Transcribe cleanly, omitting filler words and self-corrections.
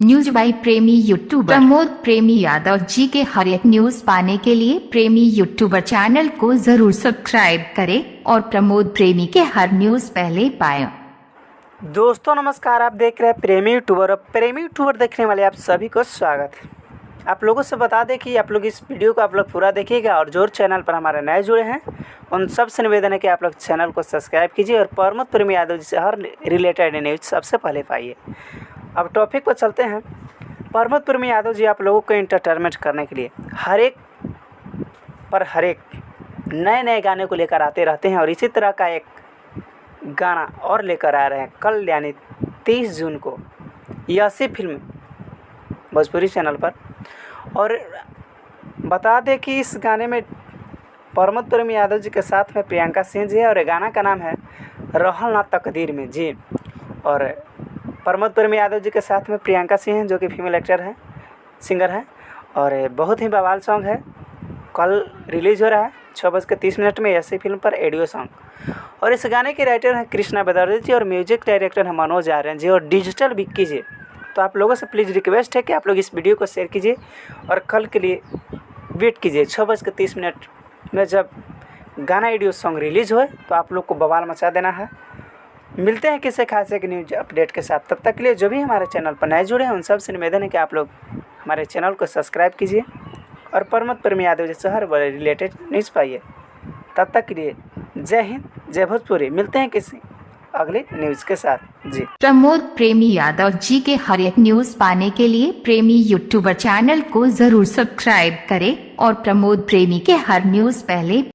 News by प्रेमी YouTuber Pramod प्रेमी यादव जी के हर एक न्यूज पाने के लिए प्रेमी यूट्यूबर चैनल को जरूर सब्सक्राइब करें और प्रमोद प्रेमी के हर न्यूज पहले पाएं। दोस्तों नमस्कार, आप देख रहे हैं प्रेमी यूट्यूबर। और प्रेमी यूट्यूबर देखने वाले आप सभी को स्वागत है। आप लोगों से बता दें कि आप लोग इस वीडियो को आप लोग पूरा देखिएगा और जो चैनल पर हमारे नए जुड़े हैं उन सबसे निवेदन है कि आप लोग चैनल को सब्सक्राइब कीजिए और प्रमोद प्रेमी यादव जी से हर रिलेटेड न्यूज सबसे पहले पाइए। अब टॉपिक पर चलते हैं। प्रमोद प्रेमी यादव जी आप लोगों को एंटरटेनमेंट करने के लिए हर एक नए नए गाने को लेकर आते रहते हैं और इसी तरह का एक गाना और लेकर आ रहे हैं कल यानी 30 जून को यसी फिल्म भोजपुरी चैनल पर। और बता दें कि इस गाने में प्रमोद प्रेमी यादव जी के साथ में प्रियंका सिंह जी है और गाना का नाम है रहल ना तकदीर में जी। और प्रमोद प्रेमी यादव जी के साथ में प्रियंका सिंह हैं जो कि फीमेल एक्टर हैं, सिंगर हैं और बहुत ही बवाल सॉन्ग है। कल रिलीज़ हो रहा है 6:30 में ऐसी फिल्म पर ऑडियो सॉन्ग। और इस गाने के राइटर हैं कृष्णा बेदर्जी जी और म्यूजिक डायरेक्टर हैं मनोज आर्यन जी और डिजिटल विक्की जी। तो आप लोगों से प्लीज़ रिक्वेस्ट है कि आप लोग इस वीडियो को शेयर कीजिए और कल के लिए वेट कीजिए 6:30 में जब गाना ऑडियो सॉन्ग रिलीज़ होए तो आप लोग को बवाल मचा देना है। मिलते हैं किसी खास एक न्यूज अपडेट के साथ। तब तक के लिए जो भी हमारे चैनल पर नए जुड़े हैं उन सबसे निवेदन है कि आप लोग हमारे चैनल को सब्सक्राइब कीजिए और प्रमोद प्रेमी यादव जी से हर रिलेटेड न्यूज़ पाइए। तब तक के लिए जय हिंद, जय भोजपुरी। मिलते हैं किसी अगले न्यूज़ के साथ जी। प्रमोद प्रेमी यादव जी के हर एक न्यूज पाने के लिए प्रेमी यूट्यूबर चैनल को जरूर सब्सक्राइब करें और प्रमोद प्रेमी के हर न्यूज पहले